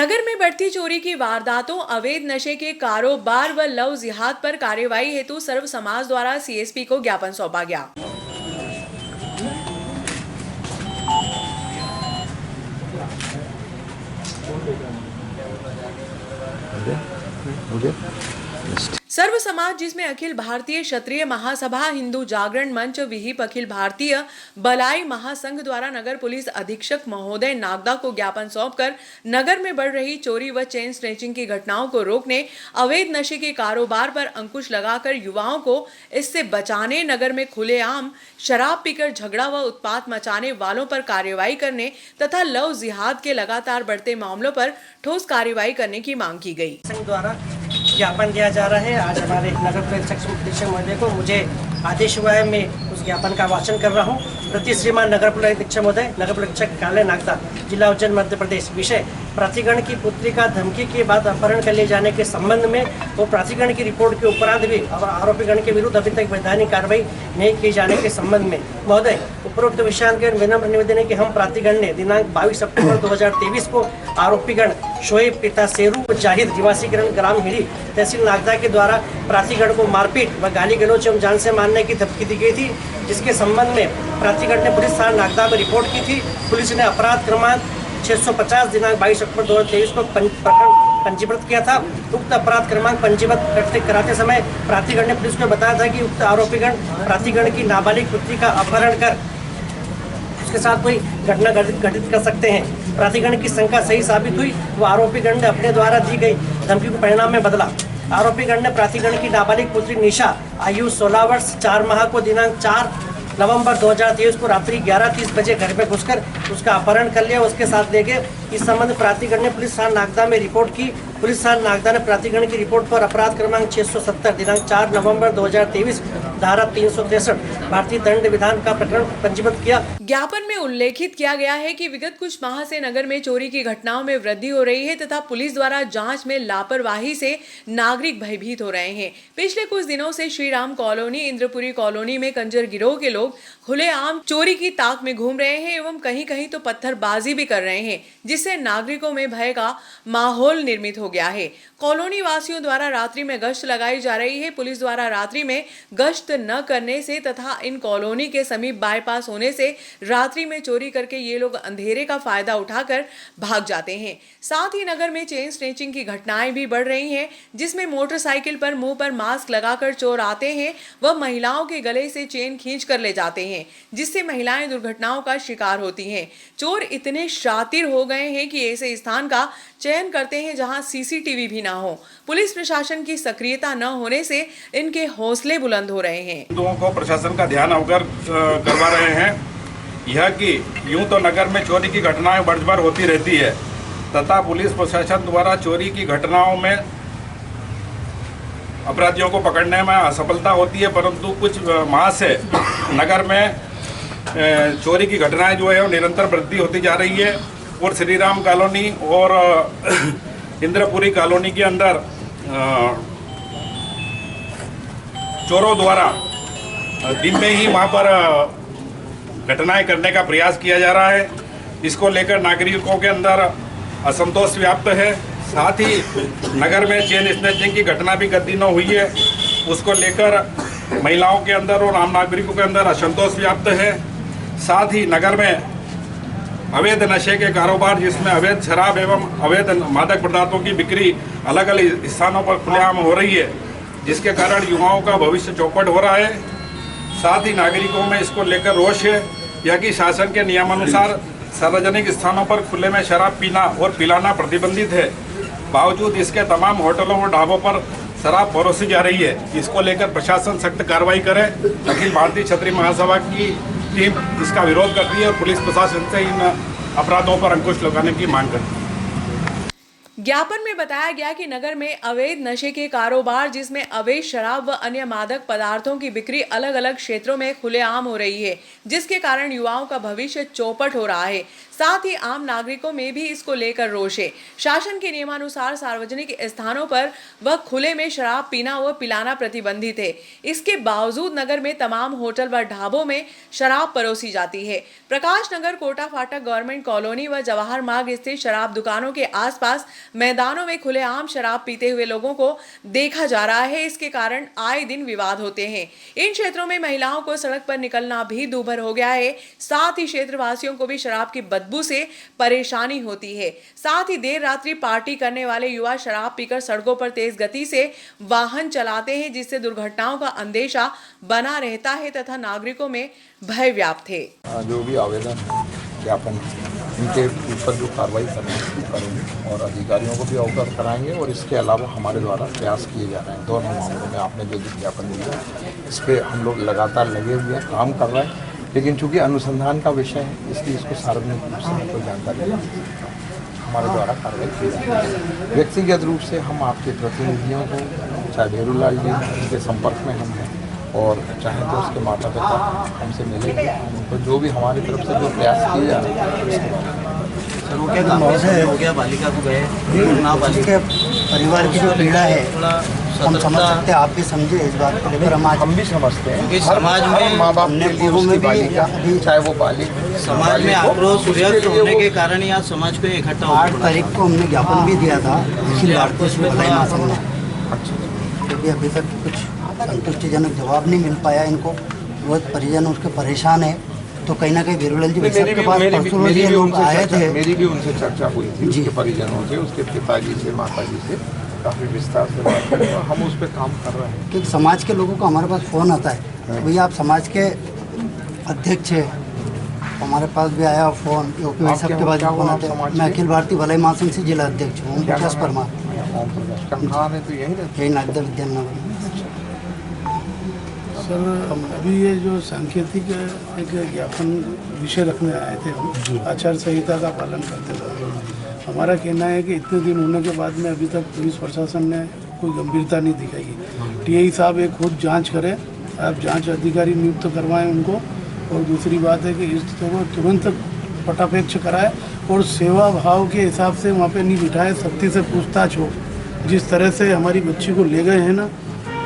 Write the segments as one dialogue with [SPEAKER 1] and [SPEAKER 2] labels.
[SPEAKER 1] नगर में बढ़ती चोरी की वारदातों, अवैध नशे के कारोबार व लव जिहाद पर कार्रवाई हेतु सर्व समाज द्वारा सीएसपी को ज्ञापन सौंपा गया। सर्व समाज, जिसमें अखिल भारतीय क्षत्रिय महासभा, हिंदू जागरण मंच, विहिप, अखिल भारतीय बलाई महासंघ द्वारा नगर पुलिस अधीक्षक महोदय नागदा को ज्ञापन सौंपकर नगर में बढ़ रही चोरी व चेन स्नैचिंग की घटनाओं को रोकने, अवैध नशे के कारोबार पर अंकुश लगाकर युवाओं को इससे बचाने, नगर में खुलेआम शराब पीकर झगड़ा व उत्पात मचाने वालों पर कार्रवाई करने तथा लव जिहाद के लगातार बढ़ते मामलों पर ठोस कार्रवाई करने की मांग की गई।
[SPEAKER 2] द्वारा ज्ञापन दिया जा रहा है। आज हमारे नगर पुलिस महोदय को मुझे आदेश हुआ है, मैं उस ज्ञापन का वाचन कर रहा हूँ। प्रति श्रीमान नगर पुलिस अधीक्षक महोदय, नगर पुलिस अधीक्षक कार्यालय नागदा, जिला उज्जैन, मध्य प्रदेश। विषय: प्राधिकरण की पुत्री का धमकी के बाद अपहरण कर ले जाने के संबंध में वो प्राधिकरण की रिपोर्ट के उपरांत भी और आरोपीगण के विरुद्ध अभी तक वैधानिक कार्रवाई नहीं की जाने के संबंध में महोदय, उपरोक्त विषयान के विनम्र निवेदन है कि हम प्राधिकरण ने दिनांक 22 अक्टूबर 2023 को आरोपीगण शोएब पिता शेरू जाहिद निवासी ग्राम हिड़ी तहसील नागदा के द्वारा प्राधिकरण को मारपीट व गाली गलौज एवं जान से मारने की धमकी दी गई थी, जिसके संबंध में प्राधिकरण ने पुलिस थाना नागदा में रिपोर्ट की थी। पुलिस ने अपराध क्रमांक 650 दिनांक 22 अक्टूबर 2023 को प्रकरण पंजीबद्ध किया था। उक्त अपराध क्रमांक पंजीबद्ध कराते समय प्राधिकरण ने पुलिस को बताया था कि उक्त आरोपीगण प्राधिकरण की नाबालिग पुत्री का अपहरण कर उसके साथ कोई घटना घटित कर सकते हैं। प्राधिकरण की शंका सही साबित हुई। वो आरोपीगण ने अपने द्वारा दी गई धमकी को परिणाम में बदला। आरोपीगण ने प्राधिकरण की नाबालिग पुत्री निशा आयु 16 वर्ष 4 माह को दिनांक 4 नवंबर 2023 को रात्रि 11:30 बजे घर में घुसकर उसका अपहरण कर लिया, उसके साथ ले गए। इस संबंध प्राधिकरण ने पुलिस थाना नागदा में रिपोर्ट की। पुलिस थाना नागदा ने प्राधिकरण की रिपोर्ट पर अपराध क्रमांक 670 दिनांक 4 नवंबर 2023 धारा 363 भारतीय दंड विधान का प्रकरण पंजीबद्ध किया।
[SPEAKER 1] ज्ञापन में उल्लेखित किया गया है कि विगत कुछ माह से नगर में चोरी की घटनाओं में वृद्धि हो रही है तथा पुलिस द्वारा जांच में लापरवाही से नागरिक भयभीत हो रहे हैं। पिछले कुछ दिनों से श्रीराम कॉलोनी, इंद्रपुरी कॉलोनी में कंजर गिरोह के लोग खुलेआम चोरी की ताक में घूम रहे हैं एवं कहीं कहीं तो पत्थरबाजी भी कर रहे हैं, जिससे नागरिकों में भय का माहौल निर्मित हो गया है। कॉलोनी वासियों द्वारा रात्रि में गश्त लगाई जा रही है। पुलिस द्वारा रात्रि में गश्त न करने से तथा इन कॉलोनी के समीप बाईपास होने से रात्रि में चोरी करके ये लोग अंधेरे का फायदा उठाकर भाग जाते हैं। साथ ही नगर में चेन स्नैचिंग की घटनाएं भी बढ़ रही हैं, जिसमें मोटरसाइकिल पर मुंह पर मास्क लगाकर चोर आते हैं व महिलाओं के गले से चेन खींच कर ले जाते हैं, जिससे महिलाएं दुर्घटनाओं का शिकार होती हैं। चोर इतने शातिर हो गए हैं कि ऐसे स्थान का चयन करते हैं जहां सीसीटीवी भी ना हो। पुलिस प्रशासन की सक्रियता न होने से इनके हौसले बुलंद हो रहे हैं।
[SPEAKER 3] लोगों को प्रशासन का ध्यान अवगत करवा रहे हैं यह कि यूं तो नगर में चोरी की घटनाएं बढ़ होती रहती है तथा पुलिस प्रशासन द्वारा चोरी की घटनाओं में अपराधियों को पकड़ने में असफलता होती है, परंतु कुछ माह से नगर में चोरी की घटनाएं जो है निरंतर वृद्धि होती जा रही है और श्रीराम कॉलोनी और इंद्रपुरी कॉलोनी के अंदर चोरों द्वारा दिन में ही वहाँ पर घटनाएं करने का प्रयास किया जा रहा है। इसको लेकर नागरिकों के अंदर असंतोष व्याप्त है। साथ ही नगर में चेन स्नैचिंग की घटना भी गत दिनों हुई है, उसको लेकर महिलाओं के अंदर और आम नागरिकों के अंदर असंतोष व्याप्त है। साथ ही नगर में अवैध नशे के कारोबार, जिसमें अवैध शराब एवं अवैध मादक पदार्थों की बिक्री अलग अलग स्थानों पर खुलेआम हो रही है, जिसके कारण युवाओं का भविष्य चौपट हो रहा है। साथ ही नागरिकों में इसको लेकर रोष है यह कि शासन के नियमानुसार सार्वजनिक स्थानों पर खुले में शराब पीना और पिलाना प्रतिबंधित है, बावजूद इसके तमाम होटलों और ढाबों पर शराब परोसी जा रही है। इसको लेकर प्रशासन सख्त कार्रवाई करे। अखिल भारतीय क्षत्रिय महासभा की टीम इसका विरोध करती है और पुलिस प्रशासन से इन अपराधों पर अंकुश लगाने की मांग करती है।
[SPEAKER 1] ज्ञापन में बताया गया कि नगर में अवैध नशे के कारोबार, जिसमें अवैध शराब व अन्य मादक पदार्थों की बिक्री अलग अलग क्षेत्रों में खुलेआम हो रही है, जिसके कारण युवाओं का भविष्य चौपट हो रहा है। साथ ही आम नागरिकों में भी इसको लेकर रोष है। शासन के नियमानुसार सार्वजनिक स्थानों पर व खुले में शराब पीना व पिलाना प्रतिबंधित है। इसके बावजूद नगर में तमाम होटल व ढाबों में शराब परोसी जाती है। प्रकाश नगर, कोटा फाटक, गवर्नमेंट कॉलोनी व जवाहर मार्ग स्थित शराब दुकानों के आसपास मैदानों में खुलेआम शराब पीते हुए लोगों को देखा जा रहा है। इसके कारण आए दिन विवाद होते हैं। इन क्षेत्रों में महिलाओं को सड़क पर निकलना भी दूभर हो गया है। साथ ही क्षेत्रवासियों को भी शराब की बदबू से परेशानी होती है। साथ ही देर रात्रि पार्टी करने वाले युवा शराब पीकर सड़कों पर तेज गति से वाहन चलाते हैं, जिससे दुर्घटनाओं का अंदेशा बना रहता है तथा नागरिकों में भय व्याप्त है।
[SPEAKER 4] जो भी आवेदन ज्ञापन इनके ऊपर जो कार्रवाई करेंगे और अधिकारियों को भी अवगत कराएंगे और इसके अलावा हमारे द्वारा प्रयास किए जा रहे हैं। दोनों मामलों में आपने जो ज्ञापन दिया इस पर हम लोग लगातार लगे हुए हैं, काम कर रहे हैं, लेकिन चूंकि अनुसंधान का विषय है इसलिए इसको सार्वजनिक रूप से हमको जानकारी हमारे द्वारा कार्रवाई की जाएगी। व्यक्तिगत रूप से हम आपके प्रतिनिधियों को, चाहे भेरूलाल जी उनके संपर्क में हम हैं और चाहे तो उसके माता पिता हमसे मिलेंगे, उनको जो भी हमारी तरफ से जो प्रयास किए जा रहे हैं
[SPEAKER 5] सर वो क्या हो गया बालिका को गए
[SPEAKER 6] उसके परिवार की जो पीड़ा है हम समझ सकते हैं, आप भी समझे इस बात को लेकर।
[SPEAKER 4] हम भी समझते हैं
[SPEAKER 5] क्योंकि समाज में
[SPEAKER 4] माँ बाप के लिए उसकी बालिका चाहे वो बालिक
[SPEAKER 5] समाज में आक्रोश व्यक्त होने के कारण ही आज समाज को इकट्ठा
[SPEAKER 6] 8 तारीख को हमने ज्ञापन भी दिया था अखिल भारतीय भलाई महासंघ ने, क्योंकि अभी तक कुछ संतुष्टिजनक जवाब नहीं मिल पाया इनको। बहुत परिजन उसके परेशान है, तो कहीं ना कहीं भेरूलाल जी के पास लोग आए थे।
[SPEAKER 4] मेरी भी उनसे चर्चा हुई थी उसके परिजनों से, उसके पिताजी से, माताजी से काफ़ी विस्तार से बात करें और हम उस पर काम कर रहे हैं।
[SPEAKER 6] क्योंकि समाज के लोगों को हमारे पास फ़ोन आता है, भैया आप समाज के अध्यक्ष है, हमारे पास भी आया फ़ोन, यूपी सबके पास फ़ोन आता है। मैं अखिल भारतीय भलाई महासंघ से जिला अध्यक्ष हूँ, ओम प्रकाश परमार।
[SPEAKER 4] तो यही
[SPEAKER 6] नागदा विद्यानगर।
[SPEAKER 7] सर अभी ये जो सांकेतिक एक ज्ञापन विषय रखने आए थे हम आचार संहिता का पालन करते हुए, हमारा कहना है कि इतने दिन होने के बाद में अभी तक पुलिस प्रशासन ने कोई गंभीरता नहीं दिखाई। टीआई साहब एक खुद जांच करें, आप जांच अधिकारी नियुक्त करवाएं उनको, और दूसरी बात है कि इस को तुरंत पटापेक्ष कराए और सेवा भाव के हिसाब से वहाँ पे नहीं बिठाए, सख्ती से पूछताछ हो। जिस तरह से हमारी बच्ची को ले गए हैं ना,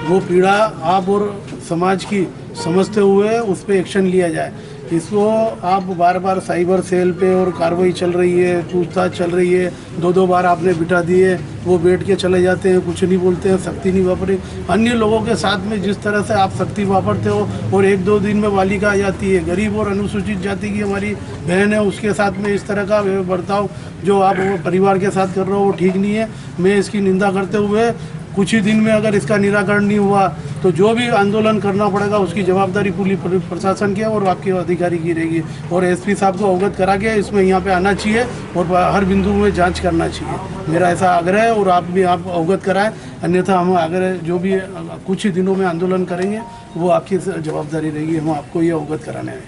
[SPEAKER 7] वो पीड़ा आप और समाज की समझते हुए उस पर एक्शन लिया जाए। इसको आप बार बार साइबर सेल पे और कार्रवाई चल रही है, पूछताछ चल रही है, 2 बार आपने बिठा दिए, वो बैठ के चले जाते हैं, कुछ नहीं बोलते हैं, सख्ती नहीं वापरी। अन्य लोगों के साथ में जिस तरह से आप सख्ती वापरते हो और 1-2 दिन में बालिका आ जाती है, गरीब और अनुसूचित जाति की हमारी बहन है, उसके साथ में इस तरह का बर्ताव जो आप परिवार के साथ कर रहे हो वो ठीक नहीं है। मैं इसकी निंदा करते हुए कुछ ही दिन में अगर इसका निराकरण नहीं हुआ तो जो भी आंदोलन करना पड़ेगा उसकी जवाबदारी पुलिस प्रशासन की और आपके अधिकारी की रहेगी। और एसपी साहब को अवगत करा के इसमें यहाँ पे आना चाहिए और हर बिंदु में जांच करना चाहिए, मेरा ऐसा आग्रह है। और आप भी आप अवगत कराएं, अन्यथा हम अगर जो भी कुछ ही दिनों में आंदोलन करेंगे वो आपकी जवाबदारी रहेगी, हम आपको ये अवगत कराने आए।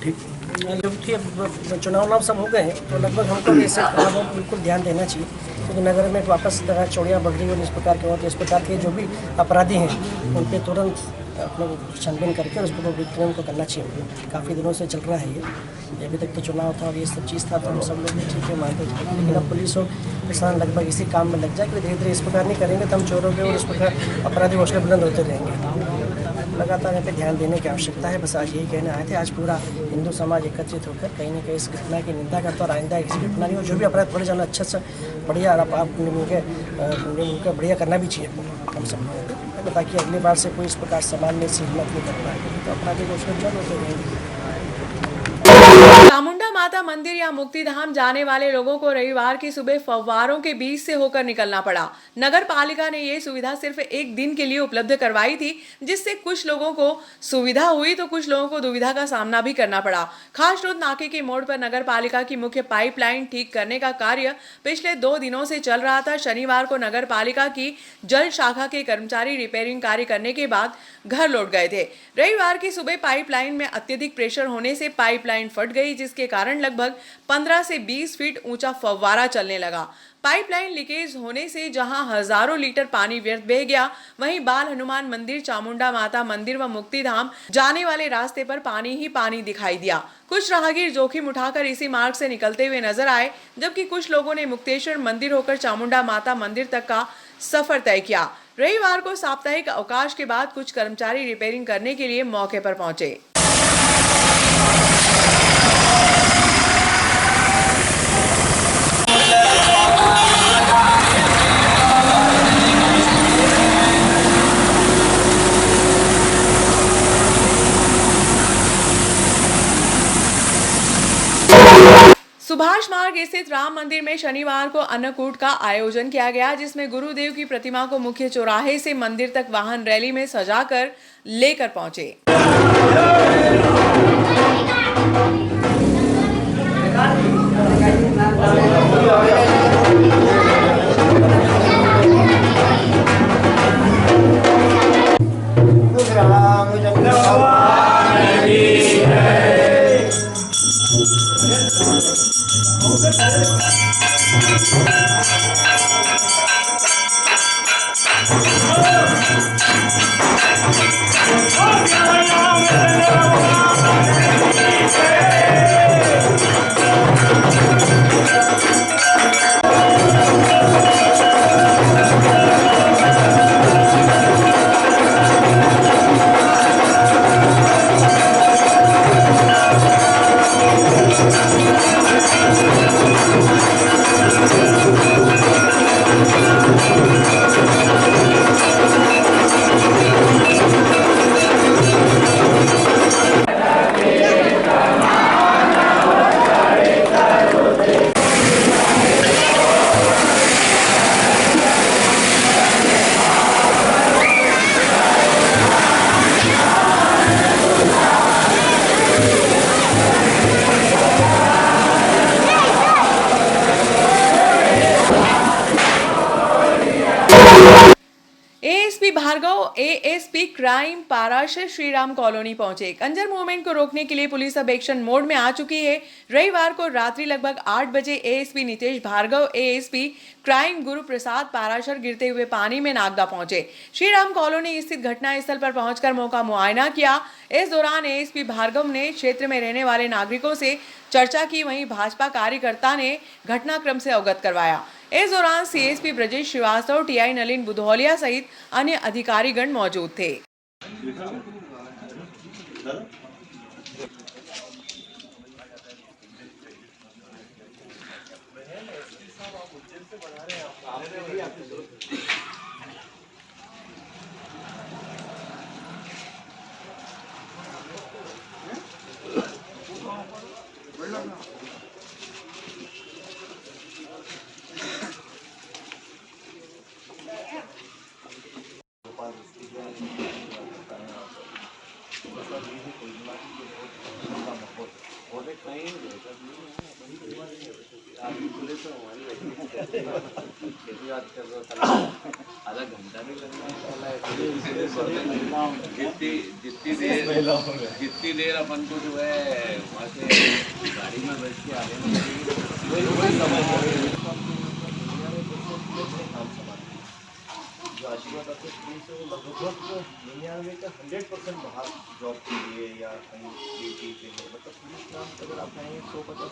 [SPEAKER 7] ठीक
[SPEAKER 2] जब चुनाव सब हो गए हैं तो लगभग हमको भी इससे बिल्कुल ध्यान देना चाहिए, क्योंकि नगर में वापस तरह चोरियाँ बगड़ी और इस प्रकार के होते, इस प्रकार के जो भी अपराधी हैं उन पर तुरंत अपने छानबीन करके उसको विक्रम को करना चाहिए। काफ़ी दिनों से चल रहा है ये अभी तक तो चुनाव था और ये सब चीज़ था, तो हम सब लोग ठीक है मानते थे, लेकिन अब पुलिस और किसान लगभग इसी काम में लग जाए कि धीरे धीरे इस प्रकार नहीं करेंगे तो हम चोरों के और इस प्रकार अपराधी हौसले बुलंद होते रहेंगे। लगातार यहाँ पे ध्यान देने की आवश्यकता है। बस आज यही कहने आए थे। आज पूरा हिंदू समाज एकत्रित होकर कहीं ना कहीं इस घटना की निंदा करता और आइंदा ऐसी घटना नहीं हो। जो भी अपराध थोड़े जाना अच्छा से बढ़िया आप मिलकर बढ़िया करना भी चाहिए हम सब, ताकि अगली बार से कोई इस प्रकार समाज में ऐसी हिम्मत नहीं कर पाए, तो अपराधी को उसमें जल्द होते रहेंगे।
[SPEAKER 1] चामुंडा माता मंदिर या मुक्तिधाम जाने वाले लोगों को रविवार की सुबह फव्वारों के बीच से होकर निकलना पड़ा। नगर पालिका ने ये सुविधा सिर्फ एक दिन के लिए उपलब्ध करवाई थी, जिससे कुछ लोगों को सुविधा हुई तो कुछ लोगों को दुविधा का सामना भी करना पड़ा। खास रोड नाके के मोड़ पर नगर पालिका की मुख्य पाइपलाइन ठीक करने का कार्य पिछले 2 दिनों से चल रहा था। शनिवार को नगर पालिका की जल शाखा के कर्मचारी रिपेयरिंग कार्य करने के बाद घर लौट गए थे। रविवार की सुबह पाइपलाइन में अत्यधिक प्रेशर होने से पाइपलाइन फट गई, जिसके कारण लगभग 15 से 20 फीट ऊंचा फव्वारा चलने लगा। पाइपलाइन लीकेज होने से जहां हजारों लीटर पानी व्यर्थ बह गया, वहीं बाल हनुमान मंदिर, चामुंडा माता मंदिर व मुक्तिधाम जाने वाले रास्ते पर पानी ही पानी दिखाई दिया। कुछ राहगीर जोखिम उठाकर इसी मार्ग से निकलते हुए नजर आए, जबकि कुछ लोगों ने मुक्तेश्वर मंदिर होकर चामुंडा माता मंदिर तक का सफर तय किया। रविवार को साप्ताहिक अवकाश के बाद कुछ कर्मचारी रिपेयरिंग करने के लिए मौके पर पहुंचे। सुभाष मार्ग स्थित राम मंदिर में शनिवार को अन्नकूट का आयोजन किया गया, जिसमें गुरुदेव की प्रतिमा को मुख्य चौराहे से मंदिर तक वाहन रैली में सजाकर लेकर पहुंचे। ASP Bhargav ASP crime Parashar Shriram colony पहुंचे। कंजर मूवमेंट को रोकने के लिए पुलिस अब एक्शन मोड में आ चुकी है। रविवार को रात्रि लगभग 8 बजे ASP Nitesh Bhargav ASP crime Guru Prasad Parashar गिरते हुए पानी में नागदा पहुंचे। श्रीराम कॉलोनी स्थित घटना स्थल पर पहुंचकर मौका मुआयना किया। इस दौरान एएसपी भार्गव ने क्षेत्र में रहने वाले नागरिकों से चर्चा की, वहीं भाजपा कार्यकर्ता ने घटनाक्रम से अवगत करवाया। इस दौरान सीएसपी ब्रजेश श्रीवास्तव, टीआई नलिन बुधौलिया सहित अन्य अधिकारीगण मौजूद थे।
[SPEAKER 8] आधा घंटा भी लगना है, जितनी देर अपन को जो है वहाँ से गाड़ी में बैठ के आने में जो आशीर्वाद आपके स्कूल से लगभग 100% बाहर जॉब के लिए या कहीं ड्यूटी के लिए, मतलब पुलिस नाम अगर आप कहें 150